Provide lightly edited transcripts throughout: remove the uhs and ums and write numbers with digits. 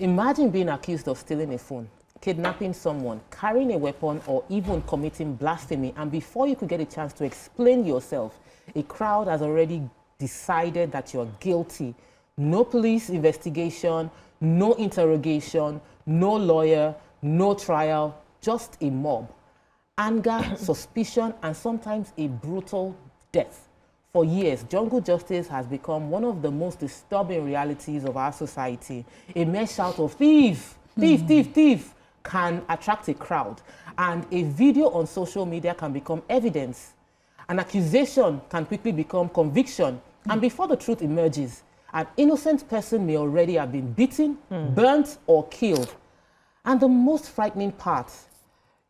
Imagine being accused of stealing a phone, kidnapping someone, carrying a weapon, or even committing blasphemy. And before you could get a chance to explain yourself, a crowd has already decided that you're guilty. No police investigation, no interrogation, no lawyer, no trial, just a mob. Anger, suspicion, and sometimes a brutal death. For years, jungle justice has become one of the most disturbing realities of our society. A mere shout of thief, thief, thief, thief can attract a crowd, and a video on social media can become evidence. An accusation can quickly become conviction, and before the truth emerges, an innocent person may already have been beaten, burnt, or killed. And the most frightening part,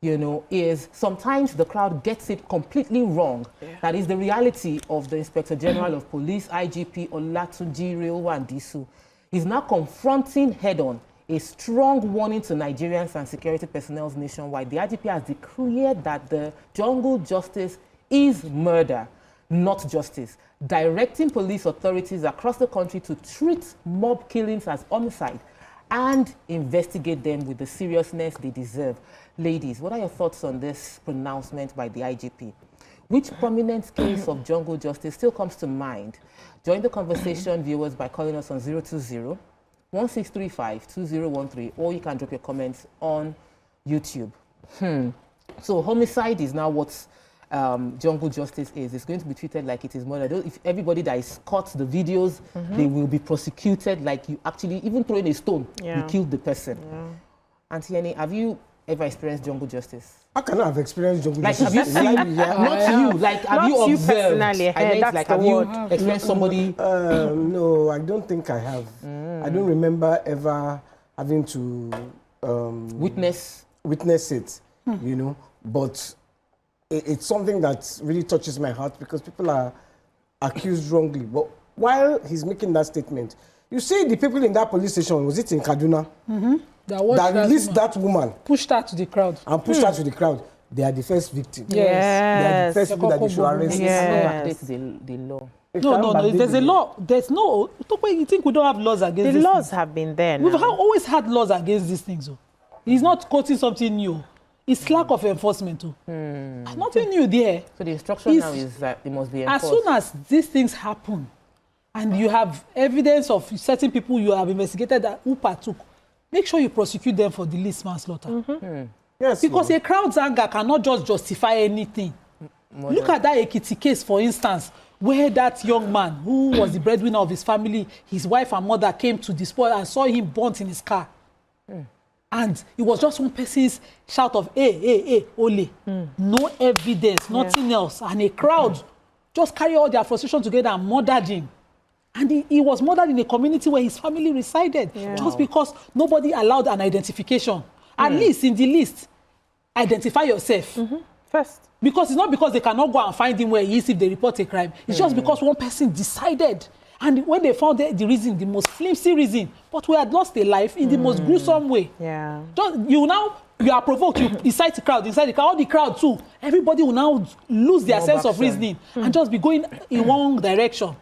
you know, is sometimes the crowd gets it completely wrong. That is the reality of the Inspector General of Police, IGP Olatunji Rilwan Disu. He's now confronting head-on a strong warning to Nigerians and security personnel nationwide. The IGP has declared that the jungle justice is murder, not justice, directing police authorities across the country to treat mob killings as homicide and investigate them with the seriousness they deserve. Ladies, what are your thoughts on this pronouncement by the IGP? Which prominent case of jungle justice still comes to mind? Join the conversation, viewers, by calling us on 020-1635-2013, or you can drop your comments on YouTube. So homicide is now what jungle justice is. It's going to be treated like it is murder. If everybody that is caught the videos, they will be prosecuted like you actually, even throwing a stone, you killed the person. Auntie Annie, have you ever experienced jungle justice? How can I have experienced jungle justice? Have you seen, not you, like have you observed? I meant, like, have you experienced somebody? No, I don't think I have. I don't remember ever having to witness it, you know, but it's something that really touches my heart because people are accused wrongly. But while he's making that statement, you see the people in that police station, was it in Kaduna? That released that woman. Pushed her to the crowd. And pushed her to the crowd. They are the first victim. Yes. They are the first people that they should arrest. Yes. The law. No. There's a law. There's no. You think we don't have laws against this? The laws have been there now. We've always had laws against these things. He's not quoting something new. It's lack of enforcement. Nothing new there. So the instruction now is that it must be enforced. As soon as these things happen, and you have evidence of certain people you have investigated that who partook, make sure you prosecute them for the least manslaughter. Yes, because a crowd's anger cannot just justify anything. Look at that Ekiti case, for instance, where that young man who was the breadwinner of his family, his wife and mother came to the spot and saw him burnt in his car. And it was just one person's shout of, hey, ole. No evidence, nothing else. And a crowd just carried all their frustration together and murdered him. And he was murdered in a community where his family resided, just because nobody allowed an identification. At least in the list, identify yourself first. Because it's not because they cannot go and find him where he is if they report a crime. It's just because one person decided. And when they found the reason, the most flimsy reason, but we had lost a life in the most gruesome way. You are provoked, you incite the crowd, all the crowd too. Everybody will now lose their sense of reasoning and just be going in one direction.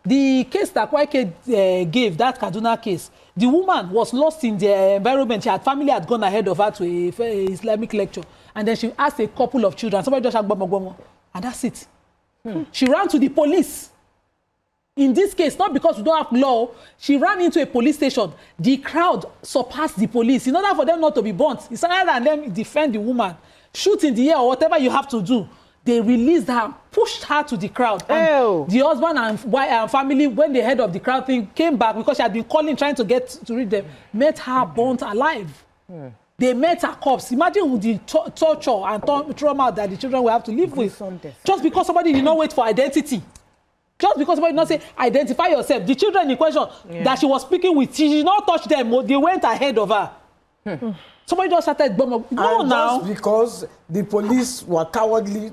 The case that Kwaike gave, that Kaduna case, the woman was lost in the environment. Her family had gone ahead of her to a Islamic lecture. And then she asked a couple of children, somebody just and that's it. She ran to the police. In this case, not because we don't have law, she ran into a police station. The crowd surpassed the police. In order for them not to be burnt, it's rather than them defend the woman, shoot in the air or whatever you have to do. They released her, pushed her to the crowd. And the husband and wife and family, when the head of the crowd thing came back, because she had been calling, trying to get to read them, met her burnt alive. They met her corpse. Imagine the torture and trauma that the children will have to live with. Just because somebody did not wait for identity. Just because somebody did not say, identify yourself. The children in question that she was speaking with, she did not touch them. They went ahead of her. Somebody just started now. Just because the police were too cowardly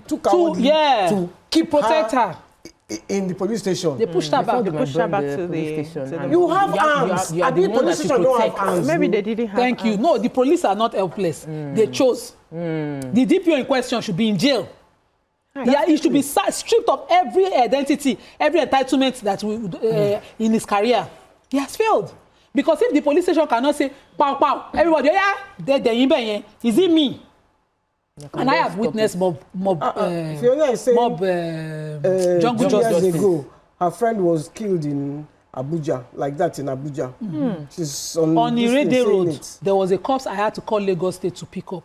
to protect her in the police station. They pushed her back. They pushed her back to the station. You have arms. You are the police station don't have arms. Maybe they didn't have Thank you. No, the police are not helpless. They chose. The DPO in question should be in jail. He should be stripped of every identity, every entitlement that in his career. He has failed. Because if the police station cannot say, pow, pow, everybody, yeah, is it me? And I have witnessed mob jungle justice ago. Her friend was killed in Abuja, like that in Abuja. She's on Irede Road. There was a corpse I had to call Lagos State to pick up.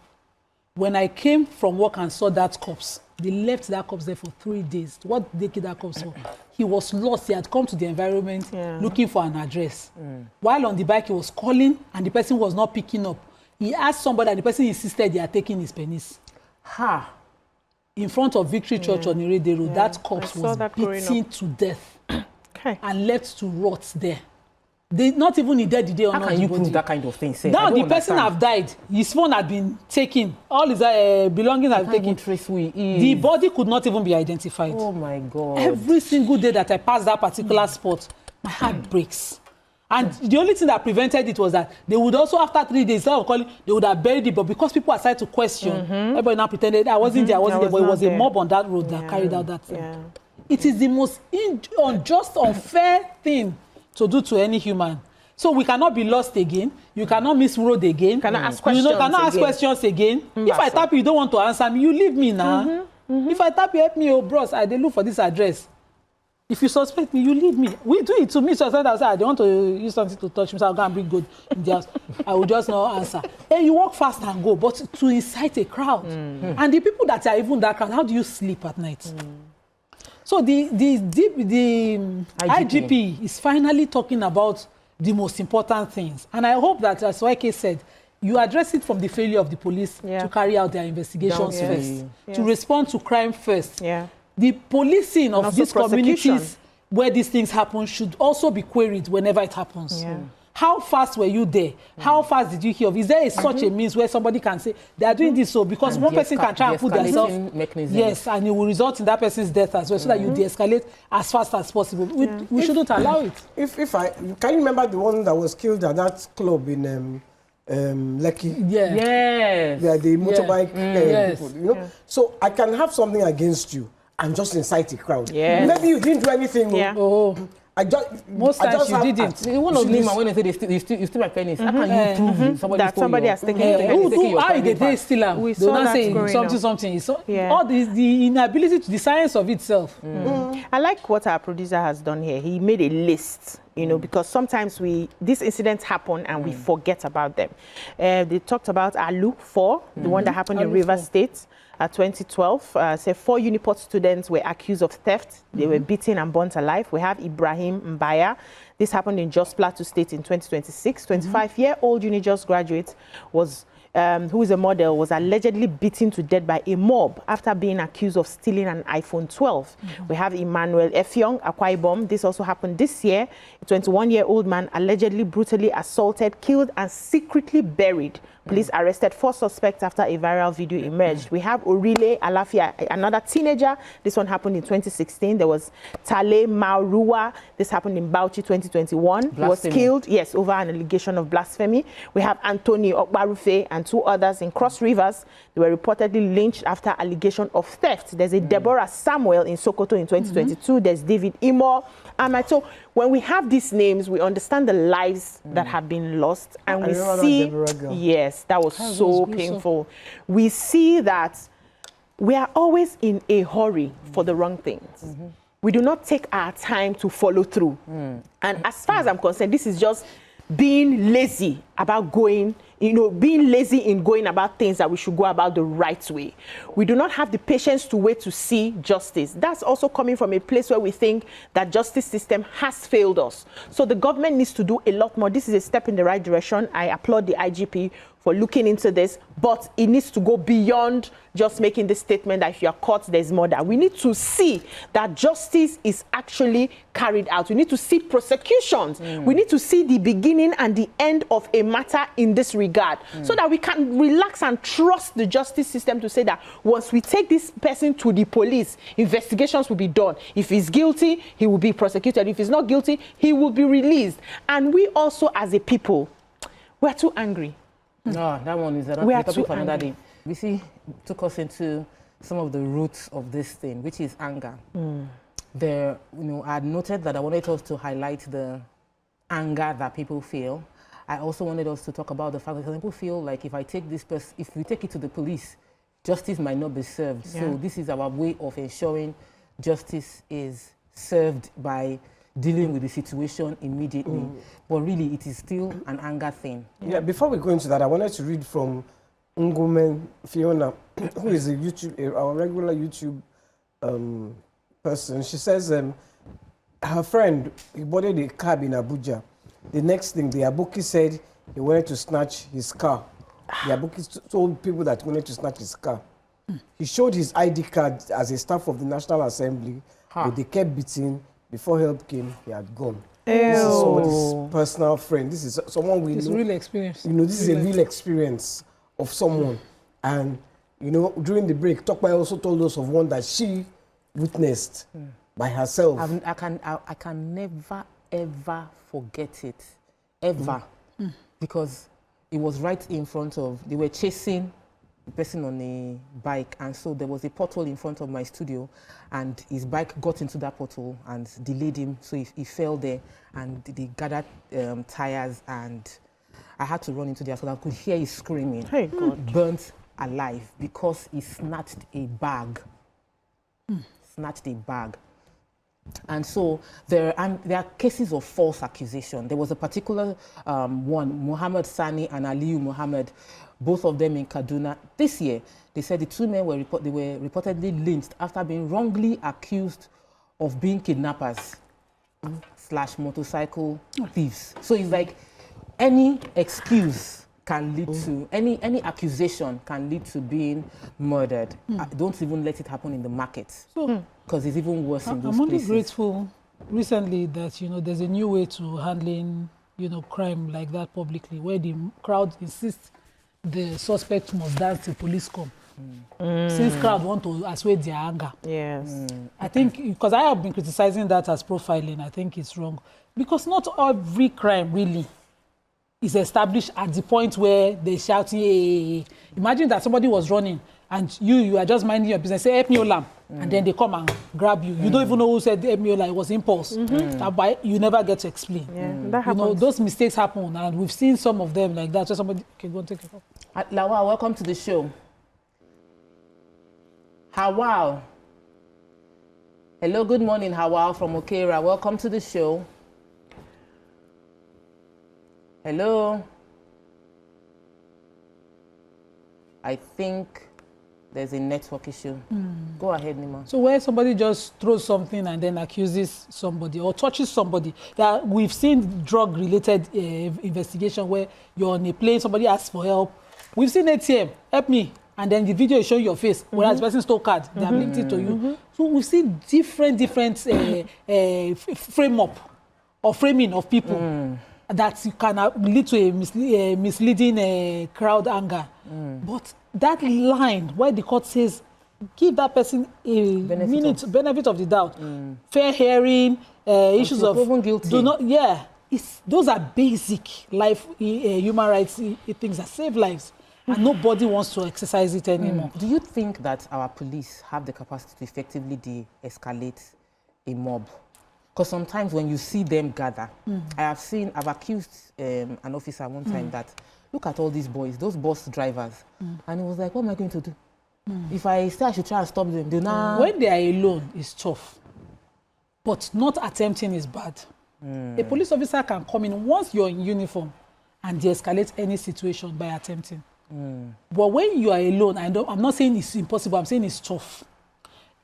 When I came from work and saw that corpse, they left that corpse there for 3 days. What did they kill that corpse for? He was lost. He had come to the environment looking for an address. While on the bike, he was calling and the person was not picking up. He asked somebody and the person insisted they are taking his penis. Ha! In front of Victory Church on Irede Road, that corpse was beaten to death and left to rot there. They not even needed the day or not. How can you prove that kind of thing? Now the person have died. His phone had been taken. All his belongings have been taken. The body could not even be identified. Oh my God! Every single day that I passed that particular spot, my heart breaks. And the only thing that prevented it was that they would also, after 3 days, instead of calling, they would have buried it. But because people are starting to question, everybody now pretended I wasn't there, but it was a mob on that road that carried out that thing. It is the most unjust, unfair thing to do to any human. So we cannot be lost again. You cannot miss road again. Cannot ask questions. You cannot ask questions again. If I tap you, you don't want to answer me, you leave me now. If I tap you, help me, oh bros, I dey look for this address. If you suspect me, you leave me. We do it to me. So I said, I don't want to use something to touch me, so I'll go and bring good in the house. I will just not answer. Hey, you walk fast and go, but to incite a crowd. And the people that are even that crowd, how do you sleep at night? So the IGP is finally talking about the most important things. And I hope that, as YK said, you address it from the failure of the police to carry out their investigations first, to respond to crime first. The policing of these communities where these things happen should also be queried whenever it happens. How fast were you there? How fast did you hear of? Is there such a means where somebody can say they are doing this so because one person can try and put themselves, and it will result in that person's death as well, so that you de-escalate as fast as possible. We shouldn't allow it. Can you remember the one that was killed at that club in Lekki? Yes. The motorbike people, you know? So I can have something against you and just incite a crowd. Maybe you didn't do anything. Most times you didn't. The one of Lima, when they say you steal my penis, how can you prove somebody has taken it? How did they steal them? They don't say something. So all the inability to the science of itself. I like what our producer has done here. He made a list, you know, because sometimes these incidents happen and we forget about them. They talked about Alu 4, the one that happened in Rivers State. 2012, 4 Uniport students were accused of theft. They were beaten and burnt alive. We have Ibrahim Mbaya. This happened in Jos Plateau State in 2026. 25-year-old Unijos graduate who is a model, was allegedly beaten to death by a mob after being accused of stealing an iPhone 12. We have Emmanuel Effiong, Akwa Ibom. This also happened this year. A 21-year-old man allegedly brutally assaulted, killed, and secretly buried. Police arrested 4 suspects after a viral video emerged. We have Orile Alafia, another teenager. This one happened in 2016. There was Tale Maurua. This happened in Bauchi 2021. He was killed, over an allegation of blasphemy. We have Anthony Okbarufe and 2 others in Cross Rivers. They were reportedly lynched after allegation of theft. There's a Deborah Samuel in Sokoto in 2022. There's David Imo. So when we have these names, we understand the lives that have been lost, and we see, that was so painful. We see that we are always in a hurry for the wrong things. We do not take our time to follow through. And as far as I'm concerned, this is just being lazy about being lazy in going about things that we should go about the right way. We do not have the patience to wait to see justice. That's also coming from a place where we think that justice system has failed us. So the government needs to do a lot more. This is a step in the right direction. I applaud the IGP for looking into this, but it needs to go beyond just making the statement that if you are caught, there's murder. We need to see that justice is actually carried out. We need to see prosecutions. We need to see the beginning and the end of a matter in this regard, so that we can relax and trust the justice system to say that once we take this person to the police, investigations will be done. If he's guilty, he will be prosecuted. If he's not guilty, he will be released. And we also, as a people, we're too angry. No, that one is another topic for another day. We took us into some of the roots of this thing, which is anger. There, I had noted that I wanted us to highlight the anger that people feel. I also wanted us to talk about the fact that people feel like if I take this person, if we take it to the police, justice might not be served. Yeah. So this is our way of ensuring justice is served by dealing with the situation immediately. But really, it is still an anger thing. Yeah, before we go into that, I wanted to read from Ngumen Fiona, who is our regular YouTube person. She says her friend, he boarded a cab in Abuja. The next thing, the Abuki said he wanted to snatch his car. The Abuki told people that he wanted to snatch his car. He showed his ID card as a staff of the National Assembly, but they kept beating. Before help came, he had gone. This is someone's personal friend. This is someone we know. It's real experience. You know, this is a real experience of someone. And, you know, during the break, Tokpai also told us of one that she witnessed by herself. I can never, ever forget it. Ever. Because it was right in front of, they were chasing the person on a bike, and so there was a pothole in front of my studio, and his bike got into that pothole and delayed him, so he fell there, and they gathered tires, and I had to run into their school. I could hear he screaming. Hey God. Burnt alive because he snatched a bag. Snatched a bag. And so there are cases of false accusation. There was a particular one, Muhammad Sani and Aliyu Muhammad, both of them in Kaduna. This year, they said the two men were reportedly lynched after being wrongly accused of being kidnappers / motorcycle thieves. So it's like any excuse can lead to, any accusation can lead to being murdered. Don't even let it happen in the market. Because it's even worse in those places. I'm only grateful recently that, you know, there's a new way to handling, you know, crime like that publicly, where the crowd insists the suspect must dance till police come. Since crowd want to assuage their anger. Yes. I think, because I have been criticizing that as profiling, I think it's wrong. Because not every crime really is established at the point where they're shouting, hey. Imagine that somebody was running and you are just minding your business, say, help me, Olam. And then they come and grab you. You don't even know who said help me, Olam. It was impulse. You never get to explain. That happens. You know, those mistakes happen, and we've seen some of them like that. So somebody can go and take it off. Lawal, welcome to the show. Hawal. Hello, good morning, Hawal from Okera. Welcome to the show. Hello. I think there's a network issue. Go ahead, Nima. So where somebody just throws something and then accuses somebody or touches somebody, that we've seen drug-related investigation where you're on a plane, somebody asks for help. We've seen ATM, help me, and then the video is showing your face, whereas the person stole card, they have linked it to you. So we've seen different frame up or framing of people that can lead to a misleading crowd anger. But that line where the court says, give that person a benefit of the doubt, fair hearing, issues of proven guilty. Those are basic life human rights things that save lives, and nobody wants to exercise it anymore. Do you think that our police have the capacity to effectively de-escalate a mob? Because sometimes when you see them gather, I've accused an officer one time that, look at all these boys, those bus drivers. And he was like, what am I going to do? If I say I should try and stop them, do not. When they are alone, it's tough. But not attempting is bad. A police officer can come in once you're in uniform and de-escalate any situation by attempting. But when you are alone, I'm not saying it's impossible, I'm saying it's tough.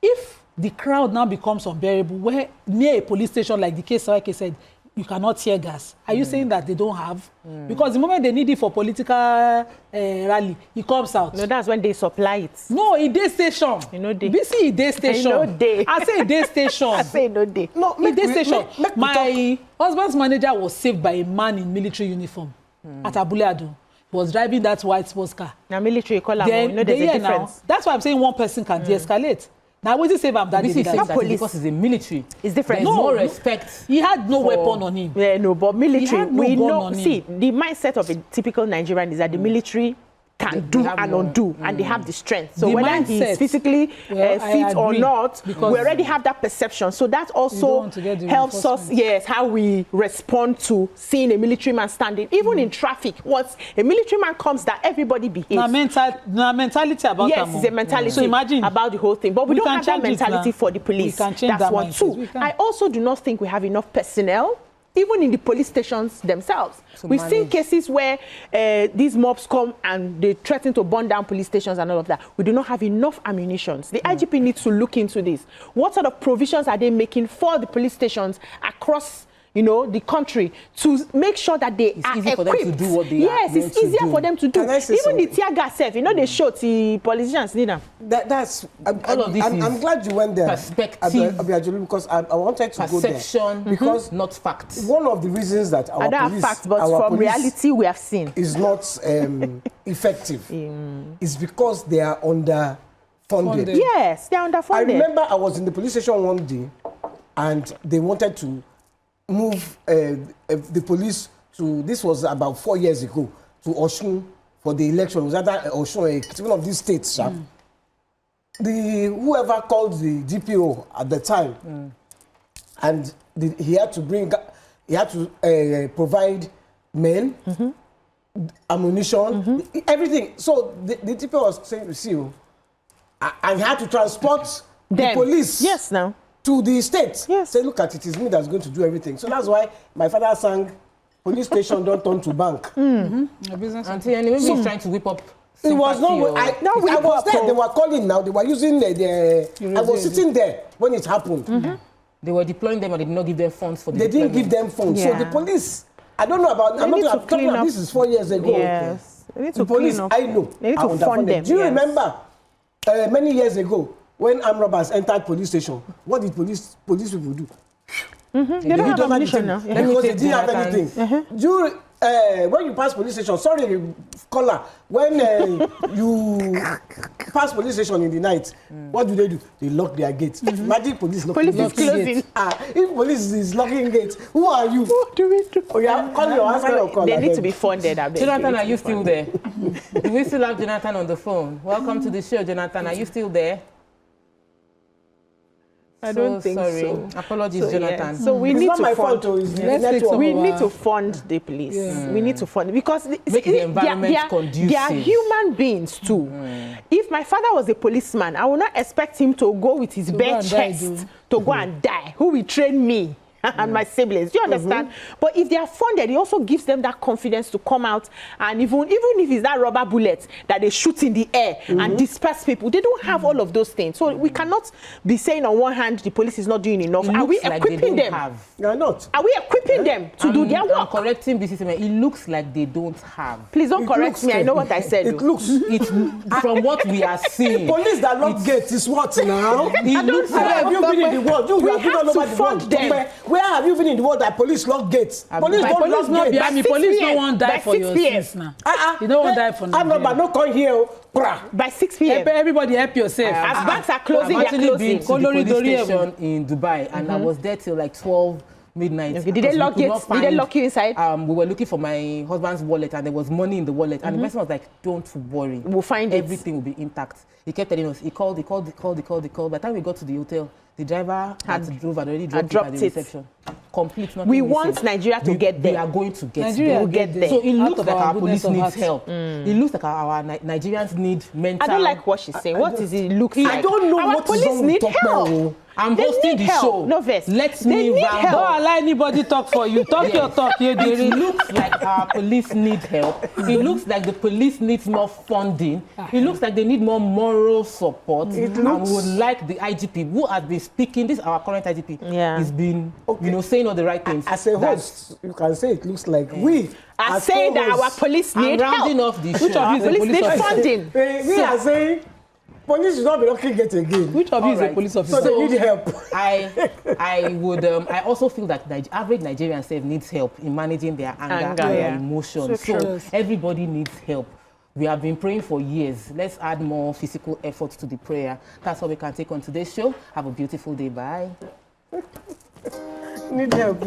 If the crowd now becomes unbearable, where near a police station, like the case Sarake said, you cannot tear gas. Are you saying that they don't have? Because the moment they need it for political rally, it comes out. No, that's when they supply it. No, a day station. You know they. BC a day station. I know they. I say a day station. I say no day. No, A day station. My husband's manager was saved by a man in military uniform at Abule Ado. He was driving that white sports car. Now military color, you know there's a difference. Now, that's why I'm saying one person can de-escalate. Now, what is save him that because it's a military. It's different. There's more respect. He had no weapon on him. Yeah, no, but military, we know. See, the mindset of a typical Nigerian is that the military can do and undo, and they have the strength. So the whether mindset, he's physically fit or not, we already have that perception. So that also helps us, yes, how we respond to seeing a military man standing. Even in traffic, once a military man comes, that everybody behaves. Mentality about yes, it's a mentality so imagine about the whole thing. But we don't have that mentality for the police. We can change That's one too. I also do not think we have enough personnel, even in the police stations themselves. We've seen cases where these mobs come and they threaten to burn down police stations and all of that. We do not have enough ammunition. The IGP needs to look into this. What sort of provisions are they making for the police stations across, you know, the country to make sure that they are equipped? For them to do what they yes, it's easier for them to do. Even the tear gas self, you know, they show the politicians need them. That's all of this. I'm glad you went there. Perspective, because I wanted to go there. Perception, because not facts. One of the reasons that our police, facts, but from reality we have seen, is not effective is because they are underfunded. Yes, they are underfunded. I remember I was in the police station one day, and they wanted to move the police to, this was about 4 years ago, to Osun for the election. It was either Osun, one of these states. Whoever called the DPO at the time, and he had to provide men, ammunition, everything. So the DPO was saying, you see, and he had to transport the police. Yes, now. To the state. Yes. Say, look at it, it's me that's going to do everything. So that's why my father sang, police station don't turn to bank. Until anyway, he's trying to whip up. It was not. I was there. They were calling now. They were using I was sitting there when it happened. They were deploying them, and they did not give them funds for the They deployment. didn't give them funds. Yeah. So the police, I don't know about. I'm not talking about this is 4 years ago. Yes. They need to the police, clean up. I know. They need to fund them. Do you remember many years ago when armed robbers entered police station? What did police people do? They don't have ammunition now. Because they didn't have anything. When you pass police station, sorry, caller, when you pass police station in the night, what do? They lock their gates. Imagine police locking gates. Closing. If police is locking gates, who are you? What do we do? Oh, yeah, call your answer your call. They need to be funded. Jonathan, are you still there? Do we still have Jonathan on the phone? Welcome to the show, Jonathan. Are you still there? I don't think so. Apologies, Jonathan. So we need to fund. We need to fund the police. We need to fund because make the environment conducive. They are human beings too. If my father was a policeman, I would not expect him to go with his bare chest to go and die. Who will train me and my siblings? Do you understand? But if they are funded, it also gives them that confidence to come out, and even if it's that rubber bullet that they shoot in the air and disperse people, they don't have all of those things. So we cannot be saying on one hand the police is not doing enough. Are we equipping them? They're not. Are we equipping them to do their work? I'm correcting this system. It looks like they don't have. Please don't correct me. I know what I said. It looks. It's from what we are seeing. Police that lock gates is what now? It looks Where have you been in the world? You have been all over the world. Where have you been in the world that police lock gates? Police don't lock gates. Police don't want to die for your sins now. You don't want to die for nothing. I'm not come here. By 6 p.m. Everybody help yourself. As banks are closing, I've actually been to the police Dori station in Dubai, and I was there till like 12 midnight. Okay. Did they lock it? Did they lock you inside? We were looking for my husband's wallet, and there was money in the wallet. And the person was like, "Don't worry, we'll find everything will be intact." He kept telling us. He called. By the time we got to the hotel, the driver had already dropped it at the reception. Complete. We want Nigeria to get there. We are going to get Nigeria there. will get there. So it looks like our police needs help. It looks like our Nigerians need mental. I don't like what she's saying. What is it look like? I don't know our what police need help. I'm hosting the show. No verse. Let me ramble. Don't allow anybody talk for you. Talk your talk. It looks like our police need help. It looks like the police needs more funding. It looks like they need more moral support. And we would like the IGP, who has been speaking, this is our current IGP, has been saying all the right things. As a host, you can say it looks like we are saying that our police need help. Rounding off the show. Which of you is a police need funding? We are saying police should not be locking gates again. Which of you is a police officer? So they need help. I also feel that the average Nigerian self needs help in managing their anger and their emotions. So everybody needs help. We have been praying for years. Let's add more physical effort to the prayer. That's what we can take on today's show. Have a beautiful day. Bye. Need help.